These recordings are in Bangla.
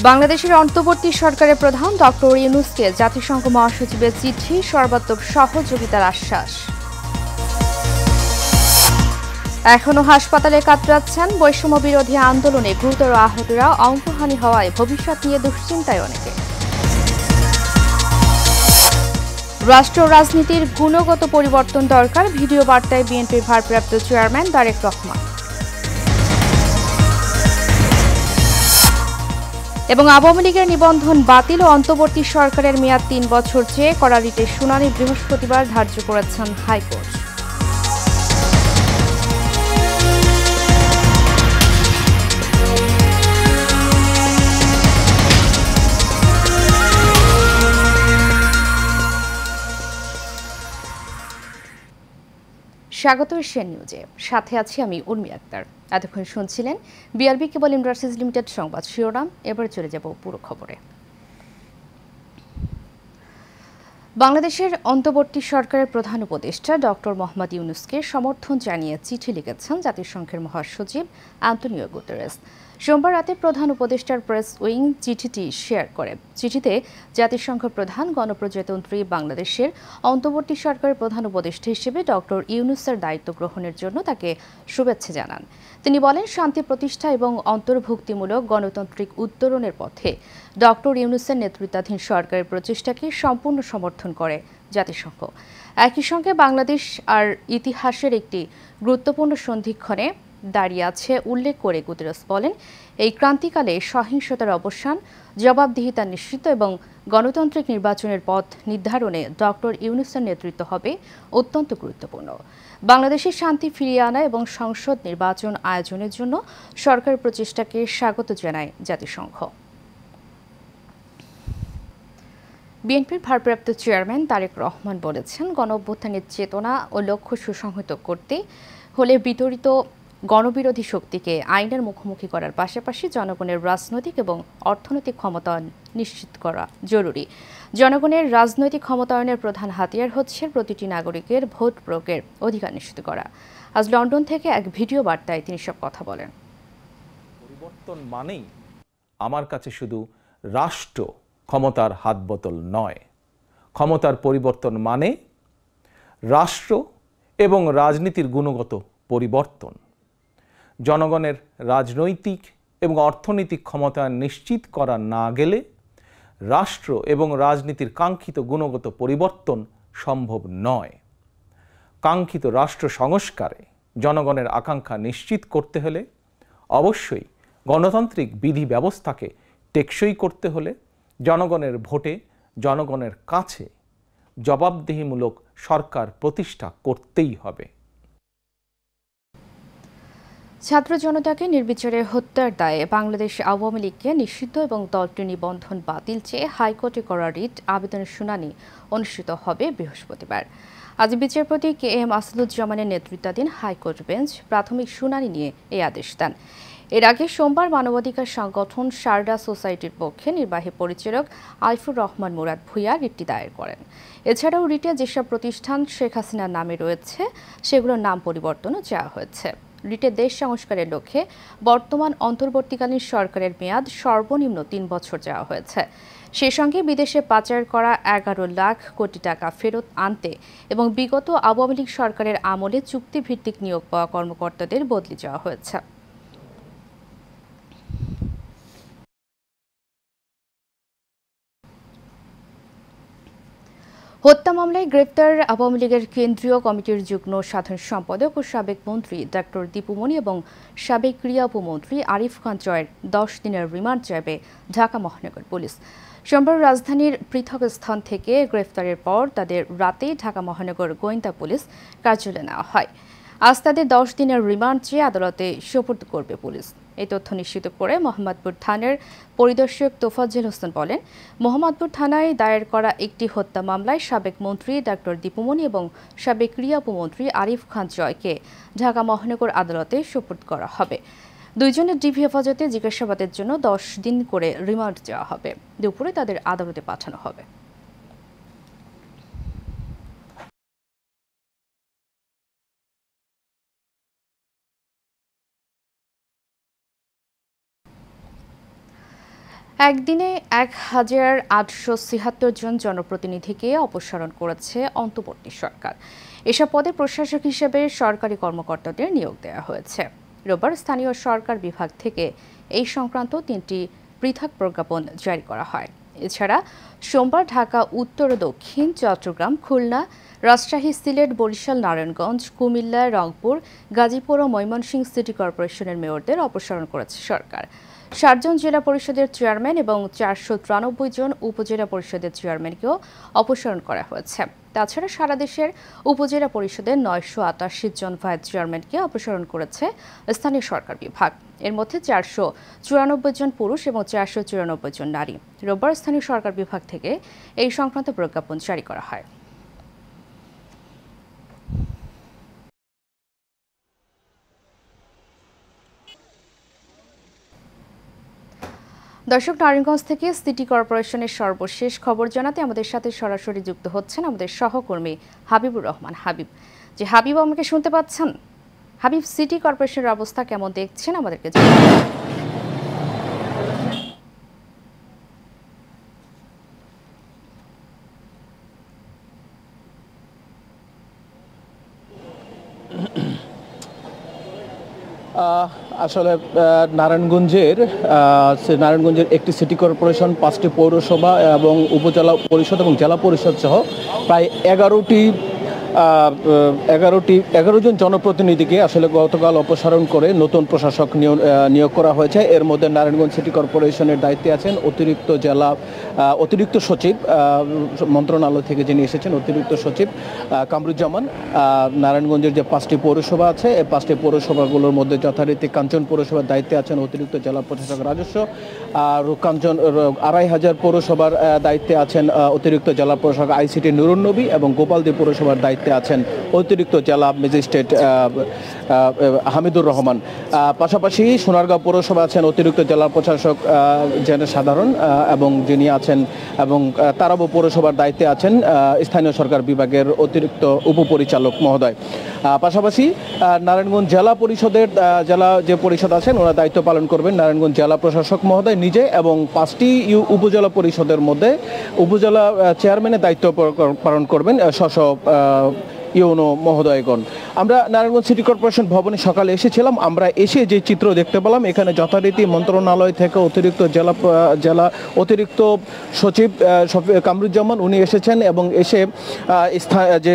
বাংলাদেশের অন্তর্বর্তী সরকারের প্রধান ডক্টর ইউনূসকে জাতিসংঘ মহাসচিবের চিঠি, সর্বাত্মক সহযোগিতার আশ্বাস। এখনো হাসপাতালে কাতরাচ্ছেন বৈষম্য বিরোধী আন্দোলনে গুরুতর আহতরা, অঙ্গহানি হওয়ায় ভবিষ্যৎ নিয়ে দুশ্চিন্তায় অনেকে। রাষ্ট্র রাজনীতির গুণগত পরিবর্তন দরকার, ভিডিও বার্তায় বিএনপির ভারপ্রাপ্ত চেয়ারম্যান তারেক রহমান। এবং আওয়ামী লীগের নিবন্ধন বাতিল ও অন্তর্বর্তী সরকারের মেয়াদ ৩ বছর চেয়ে করা রিটের শুনানি বৃহস্পতিবার ধার্য করেছেন হাইকোর্ট। স্বাগত এশিয়ান নিউজে, সাথে আছি আমি উর্মি আক্তার। এতক্ষণ শুনছিলেন বিআরবি কেবল ইন্ডাস্ট্রিজ লিমিটেড সংবাদ শিরোনাম। এবার চলে যাব পুরো খবরে। বাংলাদেশের অন্তর্বর্তী সরকারের প্রধান উপদেষ্টা ডক্টর মোহাম্মদ ইউনূসকে সমর্থন জানিয়ে চিঠি লিখেছেন জাতিসংঘের মহাসচিব আন্তোনিও গুতেরেস। সোমবার রাতে প্রধান উপদেষ্টার প্রেস উইং চিঠিটি শেয়ার করে। চিঠিতে জাতিসংঘ প্রধান গণপ্রজাতন্ত্রী বাংলাদেশের অন্তর্বর্তী সরকারের প্রধান উপদেষ্টা হিসেবে ডক্টর ইউনূসের দায়িত্ব গ্রহণের জন্য তাকে শুভেচ্ছা জানান। তিনি বলেন, শান্তি প্রতিষ্ঠা এবং অন্তর্ভুক্তিমূলক গণতান্ত্রিক উত্তরণের পথে ডক্টর ইউনূসের নেতৃত্বাধীন সরকারের প্রচেষ্টাকে সম্পূর্ণ সমর্থন করে জাতিসংঘ। একই সঙ্গে বাংলাদেশ আর ইতিহাসের একটি গুরুত্বপূর্ণ সন্ধিক্ষণে দাঁড়িয়ে আছে উল্লেখ করে গুতেরেস বলেন, এই ক্রান্তিকালে সহিংসতার অবসান, জবাবদিহিতা নিশ্চিত এবং গণতান্ত্রিক নির্বাচনের পথ নির্ধারণে ডক্টর ইউনূসের নেতৃত্ব হবে অত্যন্ত গুরুত্বপূর্ণ। বাংলাদেশে শান্তি ফিরিয়ে আনা এবং সংসদ নির্বাচন আয়োজনের জন্য সরকারের প্রচেষ্টাকে স্বাগত জানায় জাতিসংঘ। বিএনপির ভারপ্রাপ্ত চেয়ারম্যান তারেক রহমান বলেছেন, গণঅভ্যুত্থানের চেতনা ও লক্ষ্য সুসংহত করতে হলে বিতরিত গণবিরোধী শক্তিকে আইনের মুখোমুখি করার পাশাপাশি জনগণের রাজনৈতিক এবং অর্থনৈতিক ক্ষমতায়ন নিশ্চিত করা জরুরি। জনগণের রাজনৈতিক ক্ষমতায়নের প্রধান হাতিয়ার হচ্ছে প্রতিটি নাগরিকের ভোট প্রয়োগের অধিকার নিশ্চিত করা। আজ লন্ডন থেকে এক ভিডিও বার্তায় তিনি সব কথা বলেন। পরিবর্তন মানেই আমার কাছে শুধু রাষ্ট্র ক্ষমতার হাত বোতল নয়, ক্ষমতার পরিবর্তন মানে রাষ্ট্র এবং রাজনীতির গুণগত পরিবর্তন। জনগণের রাজনৈতিক এবং অর্থনৈতিক ক্ষমতায়ন নিশ্চিত করা না গেলে রাষ্ট্র এবং রাজনীতির কাঙ্ক্ষিত গুণগত পরিবর্তন সম্ভব নয়। কাঙ্ক্ষিত রাষ্ট্র সংস্কারে জনগণের আকাঙ্ক্ষা নিশ্চিত করতে হলে অবশ্যই গণতান্ত্রিক বিধি ব্যবস্থাকে টেকসই করতে হলে জনগণের ভোটে জনগণের কাছে জবাবদিহিমূলক সরকার প্রতিষ্ঠা করতেই হবে। ছাত্র জনতাকে নির্বিচারে হত্যার দায়ে বাংলাদেশ আওয়ামী লীগকে নিষিদ্ধ এবং দলটির নিবন্ধন বাতিল চেয়ে হাইকোর্টে করা রিট আবেদনের শুনানি অনুষ্ঠিত হবে বৃহস্পতিবার। আজ বিচারপতি কে এম আসাদুজ্জামানের নেতৃত্বাধীন হাইকোর্ট বেঞ্চ প্রাথমিক শুনানি নিয়ে এই আদেশ দেন। এর আগে সোমবার মানবাধিকার সংগঠন সারদা সোসাইটির পক্ষে নির্বাহী পরিচালক আইফুর রহমান মুরাদ ভূঁইয়া রিটটি দায়ের করেন। এছাড়াও রিটে যেসব প্রতিষ্ঠান শেখ হাসিনার নামে রয়েছে সেগুলোর নাম পরিবর্তনও চাওয়া হয়েছে। রিটে দেশ সংস্কারের লক্ষ্যে বর্তমান অন্তর্বর্তীকালীন সরকারের মেয়াদ সর্বনিম্ন ৩ বছর চাওয়া হয়েছে। সেই সঙ্গে বিদেশে পাচার করা ১১ লাখ কোটি টাকা ফেরত আনতে এবং বিগত আওয়ামী লীগ সরকারের আমলে চুক্তিভিত্তিক নিয়োগ পাওয়া কর্মকর্তাদের বদলি চাওয়া হয়েছে। হত্যা মামলায় গ্রেপ্তার আওয়ামী লীগের কেন্দ্রীয় কমিটির যুগ্ম সাধারণ সম্পাদক ও সাবেক মন্ত্রী ডক্টর দীপুমণি এবং সাবেক ক্রীড়া উপমন্ত্রী আরিফ খান জয়ের ১০ দিনের রিমান্ড চাইবে ঢাকা মহানগর পুলিশ। সোমবার রাজধানীর পৃথক স্থান থেকে গ্রেফতারের পর তাদের রাতে ঢাকা মহানগর গোয়েন্দা পুলিশ কার্যালয়ে নেওয়া হয়। আজ তাদের ১০ দিনের রিমান্ড চেয়ে আদালতে সোপর্দ করবে পুলিশ। এই তথ্য নিশ্চিত করে মোহাম্মদপুর থানার পরিদর্শক তোফাজ্জল হোসেন বলেন, মোহাম্মদপুর থানায় দায়ের করা একটি হত্যা মামলায় সাবেক মন্ত্রী ডক্টর দীপুমণি এবং সাবেক ক্রীড়া উপমন্ত্রী আরিফ খান জয়কে ঢাকা মহানগর আদালতে সোপর্দ করা হবে। দুইজনের ডিবি হেফাজতে জিজ্ঞাসাবাদের জন্য ১০ দিন করে রিমান্ড দেওয়া হবে। দুপুরে তাদের আদালতে পাঠানো হবে। একদিনে ১,৮৭৬ জন জনপ্রতিনিধিকে অপসারণ করেছে অন্তর্বর্তী সরকার। এসব পদে প্রশাসক হিসেবে সরকারি কর্মকর্তাদের নিয়োগ দেওয়া হয়েছে। রোববার স্থানীয় সরকার বিভাগ থেকে এই সংক্রান্ত ৩টি পৃথক প্রজ্ঞাপন জারি করা হয়। এছাড়া সোমবার ঢাকা উত্তর ও দক্ষিণ, চট্টগ্রাম, খুলনা, রাজশাহী, সিলেট, বরিশাল, নারায়ণগঞ্জ, কুমিল্লা, রংপুর, গাজীপুর ও ময়মনসিংহ সিটি কর্পোরেশনের মেয়রদের অপসারণ করেছে সরকার। ৬০ জন জেলা পরিষদের চেয়ারম্যান এবং ৪৯৩ জন উপজেলা পরিষদের চেয়ারম্যানকেও অপসারণ করা হয়েছে। তাছাড়া সারা দেশের উপজেলা পরিষদের ৯৮৮ জন ভাইস চেয়ারম্যানকে অপসারণ করেছে স্থানীয় সরকার বিভাগ। এর মধ্যে ৪৯৪ জন পুরুষ এবং ৪৯৪ জন নারী। রোববার স্থানীয় সরকার বিভাগ থেকে এই সংক্রান্ত প্রজ্ঞাপন জারি করা হয়। দর্শক, নারায়ণগঞ্জ থেকে সিটি কর্পোরেশনের সর্বশেষ খবর জানাতে আমাদের সাথে সরাসরি যুক্ত হচ্ছেন আমাদের সহকর্মী হাবিবুর রহমান। হাবিব, হাবিব আমাকে শুনতে পাচ্ছেন? হাবিব, সিটি কর্পোরেশনের অবস্থা কেমন দেখছেন আমাদেরকে জানান। আসলে নারায়ণগঞ্জের একটি সিটি কর্পোরেশন, 5টি পৌরসভা এবং উপজেলা পরিষদ এবং জেলা পরিষদ সহ প্রায় 11 জন জনপ্রতিনিধিকে আসলে গতকাল অপসারণ করে নতুন প্রশাসক নিয়োগ করা হয়েছে। এর মধ্যে নারায়ণগঞ্জ সিটি কর্পোরেশনের দায়িত্বে আছেন অতিরিক্ত সচিব, মন্ত্রণালয় থেকে যিনি এসেছেন, অতিরিক্ত সচিব কামরুজ্জামান। নারায়ণগঞ্জের যে 5টি পৌরসভা আছে, এই 5টি পৌরসভাগুলোর মধ্যে যথারীতি কাঞ্চন পৌরসভার দায়িত্বে আছেন অতিরিক্ত জেলা প্রশাসক রাজস্ব, আর ২৫০০ পৌরসভার দায়িত্বে আছেন অতিরিক্ত জেলা প্রশাসক আইসিটি নুরুন নবী, এবং গোপালদী পৌরসভার দায়িত্বে আছেন অতিরিক্ত জেলা ম্যাজিস্ট্রেট হামিদুর রহমান। পাশাপাশি সোনারগাঁও পৌরসভা আছেন অতিরিক্ত জেলা প্রশাসক সাধারণ এবং যিনি আছেন, এবং তারাবো পৌরসভার দায়িত্বে আছেন স্থানীয় সরকার বিভাগের অতিরিক্ত উপপরিচালক মহোদয়। পাশাপাশি নারায়ণগঞ্জ জেলা পরিষদের যে পরিষদ আছেন, ওনারা দায়িত্ব পালন করবেন নারায়ণগঞ্জ জেলা প্রশাসক মহোদয় নিজে, এবং 5টি উপজেলা পরিষদের মধ্যে উপজেলা চেয়ারম্যানের দায়িত্ব পালন করবেন ইউনো মহোদয়গণ। আমরা নারায়ণগঞ্জ সিটি কর্পোরেশন ভবনে সকালে এসেছিলাম। আমরা এসে যে চিত্র দেখতে পেলাম, এখানে যথারীতি মন্ত্রণালয় থেকে অতিরিক্ত সচিব কামরুজ্জামান উনি এসেছেন, এবং এসে যে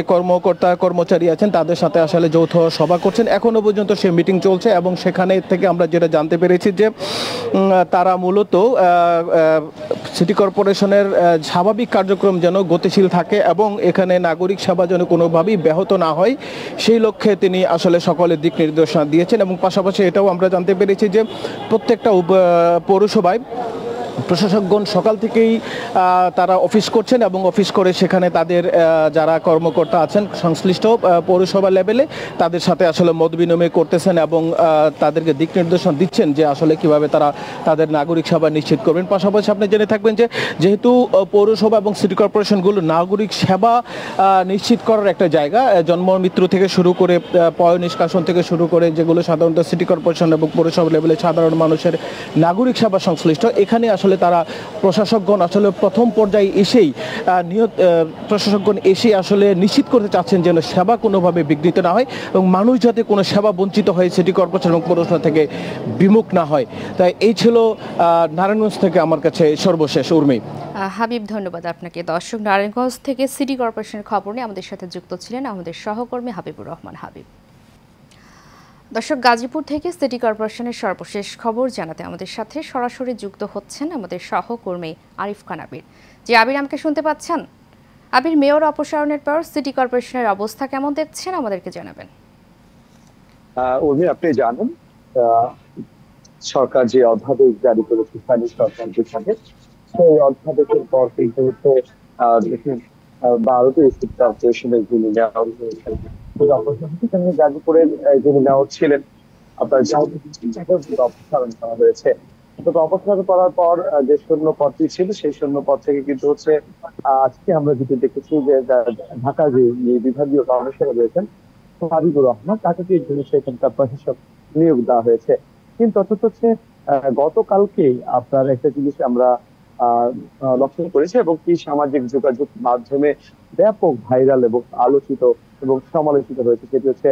কর্মচারী আছেন তাদের সাথে আসলে যৌথ সভা করছেন। এখনো পর্যন্ত সে মিটিং চলছে, এবং সেখানে থেকে আমরা যেটা জানতে পেরেছি যে তারা মূলত সিটি কর্পোরেশনের স্বাভাবিক কার্যক্রম যেন গতিশীল থাকে এবং এখানে নাগরিক সেবা যেন কোনোভাবেই ব্যাহত না হয়, সেই লক্ষ্যে তিনি আসলে সকলের দিক নির্দেশনা দিয়েছেন। এবং পাশাপাশি এটাও আমরা জানতে পেরেছি যে প্রত্যেকটা পৌরসভায় প্রশাসকগণ সকাল থেকেই তারা অফিস করছেন, এবং অফিস করে সেখানে তাদের যারা কর্মকর্তা আছেন সংশ্লিষ্ট পৌরসভা লেভেলে তাদের সাথে আসলে মত বিনিময় করতেছেন, এবং তাদেরকে দিক নির্দেশনা দিচ্ছেন যে আসলে কিভাবে তারা তাদের নাগরিক সেবা নিশ্চিত করবেন। পাশাপাশি আপনি জেনে থাকবেন যে যেহেতু পৌরসভা এবং সিটি কর্পোরেশনগুলো নাগরিক সেবা নিশ্চিত করার একটা জায়গা, জন্ম মৃত্যু থেকে শুরু করে পয় নিষ্কাশন থেকে শুরু করে যেগুলো সাধারণত সিটি কর্পোরেশন এবং পৌরসভা লেভেলে সাধারণ মানুষের নাগরিক সেবা সংশ্লিষ্ট, এখানে আসলে তারা প্রশাসকগণ আসলে প্রথম পর্যায়ে এসেই প্রশাসকগণ এসে আসলে নিশ্চিত করতে চাচ্ছেন যেন সেবা কোনোভাবে বিঘ্নিত না হয়, এবং মানুষ যাতে কোনো সেবা বঞ্চিত হয়ে সিটি কর্পোরেশন এবং পৌরসভা থেকে বিমুখ না হয়। তাই এই ছিল নারায়ণগঞ্জ থেকে আমার কাছে সর্বশেষ। উর্মি। হাবিব, ধন্যবাদ আপনাকে। দর্শক, নারায়ণগঞ্জ থেকে সিটি কর্পোরেশনের খবর নিয়ে আমাদের সাথে যুক্ত ছিলেন আমাদের সহকর্মী হাবিবুর রহমান। হাবিব। দর্শক, গাজীপুর থেকে সিটি কর্পোরেশনের সর্বশেষ খবর জানাতে আমাদের সাথে সরাসরি যুক্ত হচ্ছেন আমাদের সহকর্মী আরিফ খান আবির। আবির, আমাকে শুনতে পাচ্ছেন? আবির, মেয়র অপসারণের পর সিটি কর্পোরেশনের অবস্থা কেমন দেখছেন আমাদেরকে জানাবেন। আপনি জানেন সরকার যে অধ্যাদেশ জারি করেছে স্থানীয় সরকার বিভাগে, সেই অধ্যাদেশের পর কিন্তু হচ্ছে 12টি সিটি কর্পোরেশনের যিনি মেয়র হয়েছেন, গাজীপুরের যিনি মেয়র ছিলেন আপনার অপসারণ করা হয়েছে। তবে অপসারণ করার পর যে শূন্য পদটি ছিল, সেই শূন্য পদ থেকে কিন্তু হচ্ছে আজকে আমরা যেটি দেখেছি যে ঢাকা যে বিভাগীয় কমিশনার রয়েছেন হাবিবুর রহমান, তাকে সেখানকার প্রশাসক নিয়োগ দেওয়া হয়েছে। কিন্তু অথচ হচ্ছে গতকালকে আপনার একটা জিনিস আমরা লক্ষ্য করেছি এবং কি সামাজিক যোগাযোগ মাধ্যমে ব্যাপক ভাইরাল এবং আলোচিত এবং সমালোচিত হয়েছে, সেটি হচ্ছে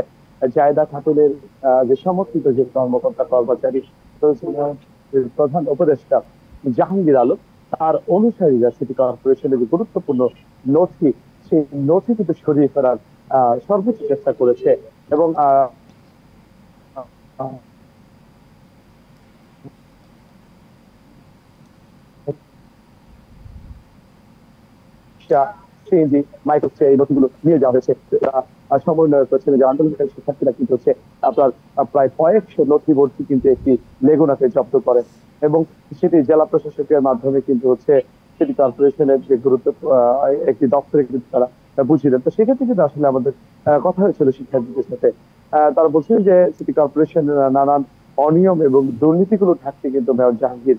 জায়দা খাতুনের যে সমর্থিত যে কর্মকর্তা কর্মচারী প্রধান উপদেষ্টা জাহাঙ্গীর আলম, তার অনুসারীরা সিটি কর্পোরেশনের যে গুরুত্বপূর্ণ নথি, সেই নথি কিন্তু সরিয়ে ফেলার সর্বোচ্চ চেষ্টা করেছে এবং এই নথিগুলো নিয়ে যাওয়া হয়েছে। সমন্বয় করছেন যে আন্দোলনকারী শিক্ষার্থীরা কিন্তু হচ্ছে আপনার প্রায় কয়েকশো নথিভর্তি কিন্তু একটি লেগুনাকে জব্দ করেন এবং সেটি জেলা প্রশাসকের মাধ্যমে কিন্তু হচ্ছে সিটি কর্পোরেশনের যে গুরুত্ব একটি দপ্তরে কিন্তু তারা বুঝিয়ে দেন। তো সেক্ষেত্রে কিন্তু আসলে আমাদের কথা হয়েছিল শিক্ষার্থীদের সাথে। তারা বলছেন যে সিটি কর্পোরেশনের নানান অনিয়ম এবং দুর্নীতিগুলো ঢাকতে কিন্তু মেয়র জাহাঙ্গীর,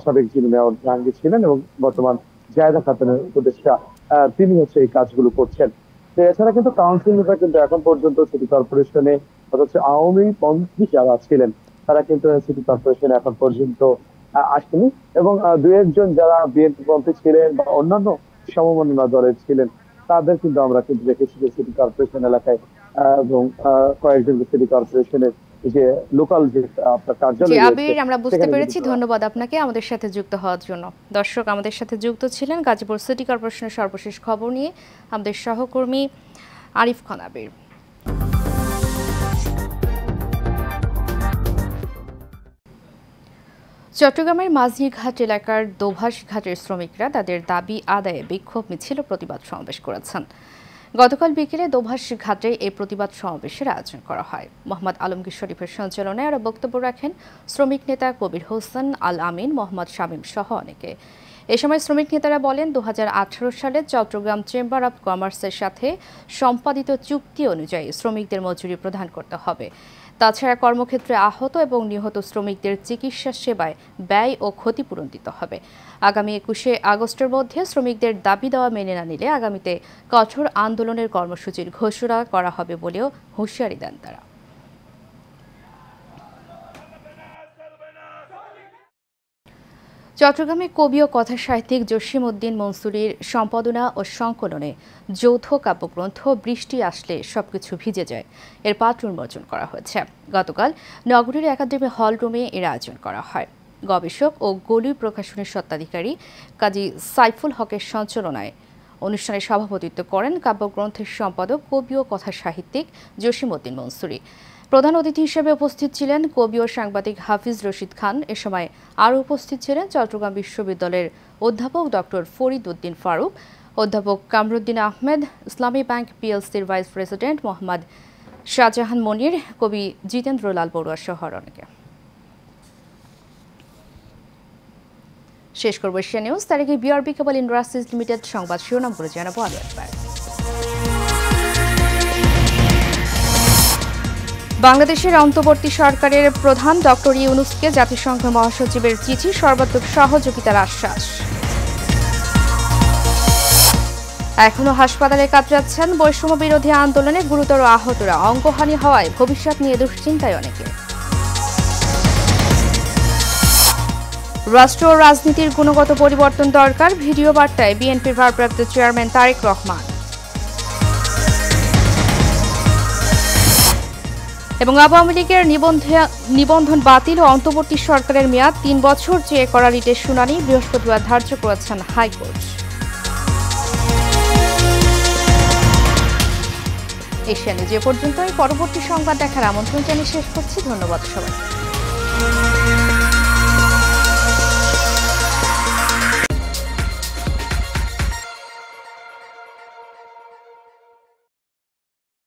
সাবেক যিনি মেয়র জাহাঙ্গীর ছিলেন এবং বর্তমান জায়দা খাতুনের উপদেষ্টা, তিনি হচ্ছে এই কাজগুলো করছেন। তো এছাড়া কিন্তু কাউন্সিলররা কিন্তু এখন পর্যন্ত সিটি কর্পোরেশনে অথচ আওয়ামী পন্থী যারা ছিলেন তারা কিন্তু সিটি কর্পোরেশনে এখন পর্যন্ত আসেনি এবং দু একজন যারা বিএনপি পন্থী ছিলেন বা অন্যান্য সমমনা দলের ছিলেন তাদের কিন্তু আমরা কিন্তু দেখেছি যে সিটি কর্পোরেশন এলাকায় এবং কয়েকজন সিটি কর্পোরেশনের যে লোকাল যে আপনার কার্যালয় আবির, আমরা বুঝতে পেরেছি। ধন্যবাদ আপনাকে আমাদের সাথে যুক্ত হওয়ার জন্য। দর্শক, আমাদের সাথে যুক্ত ছিলেন গাজীপুর সিটি কর্পোরেশনের সর্বশেষ খবর নিয়ে আমাদের সহকর্মী আরিফ খান আবির। চট্টগ্রামের মাঝিঘাট এলাকার দোভাষ ঘাটের শ্রমিকরা তাদের দাবি আদায়ে বিক্ষোভ মিছিল ও প্রতিবাদ সমাবেশ করেছেন। গতকাল বিকেলে দোভাষ ঘাটে এই প্রতিবাদ সমাবেশের আয়োজন করা হয়। মোহাম্মদ আলমগীর শরীফের সঞ্চালনায় আরও বক্তব্য রাখেন শ্রমিক নেতা কবির হোসেন আল আমিন, মোহাম্মদ শামীম সহ অনেকে। এ সময় শ্রমিক নেতারা বলেন, 2018 সালে চট্টগ্রাম চেম্বার অব কমার্সের সাথে সম্পাদিত চুক্তি অনুযায়ী শ্রমিকদের মজুরি প্রদান করতে হবে। তাছাড়া কর্মক্ষেত্রে আহত এবং নিহত শ্রমিকদের চিকিৎসা সেবায় ব্যয় ও ক্ষতিপূরণ দিতে হবে। আগামী 21শে আগস্টের মধ্যে শ্রমিকদের দাবি দেওয়া মেনে না নিলে আগামীতে কঠোর আন্দোলনের কর্মসূচির ঘোষণা করা হবে বলেও হুঁশিয়ারি দেন তারা। চট্টগ্রামে কবি ও কথা সাহিত্যিক জসিম উদ্দিন মনসুরীর সম্পাদনা ও সংকলনে যৌথ কাব্যগ্রন্থ বৃষ্টি আসলে সবকিছু ভিজে যায় এর পাঠ উন্মোচন করা হয়েছে। গতকাল নগরীর একাডেমি হল রুমে এর আয়োজন করা হয়। গবেষক ও গলি প্রকাশনের স্বত্বাধিকারী কাজী সাইফুল হকের সঞ্চালনায় অনুষ্ঠানে সভাপতিত্ব করেন কাব্যগ্রন্থের সম্পাদক কবি ও কথা সাহিত্যিক জসিম উদ্দিন মনসুরী। প্রধান অতিথি হিসেবে উপস্থিত ছিলেন কবি ও সাংবাদিক হাফিজ রশিদ খান। এ সময় আরও উপস্থিত ছিলেন চট্টগ্রাম বিশ্ববিদ্যালয়ের অধ্যাপক ডক্টর ফরিদ উদ্দিন ফারুক, অধ্যাপক কামরুদ্দিন আহমেদ, ইসলামী ব্যাংক পিএলসির ভাইস প্রেসিডেন্ট মোহাম্মদ শাহজাহান মনির, কবি জিতেন্দ্রলাল বড়ুয়া সহ অনেকে। শেষ করব এশিয়া নিউজ। তার আগে বিআরবি কেবল ইন্ডাস্ট্রিজ লিমিটেড সংবাদ শিরোনামগুলো জানাবো আরও একবার। বাংলাদেশের অন্তর্বর্তী সরকারের প্রধান ডক্টর ইউনূসকে জাতিসংঘ মহাসচিবের চিঠি, সর্বাত্মক সহযোগিতার আশ্বাস। এখনো হাসপাতালে কাতরাচ্ছেন বৈষম্য বিরোধী আন্দোলনে গুরুতর আহতরা, অঙ্গহানি হওয়ায় ভবিষ্যৎ নিয়ে দুশ্চিন্তায় অনেকে। রাষ্ট্র ও রাজনীতির গুণগত পরিবর্তন দরকার, ভিডিও বার্তায় বিএনপির ভারপ্রাপ্ত চেয়ারম্যান তারেক রহমান। এবং আওয়ামী লীগের নিবন্ধন বাতিল ও অন্তর্বর্তী সরকারের মেয়াদ 3 বছর চেয়ে করা রিটের শুনানি বৃহস্পতিবার ধার্য করেছেন হাইকোর্ট। এশিয়া নিউজ এ পর্যন্তই। পরবর্তী সংবাদ দেখার আমন্ত্রণ জানিয়ে শেষ করছি। ধন্যবাদ সবাই।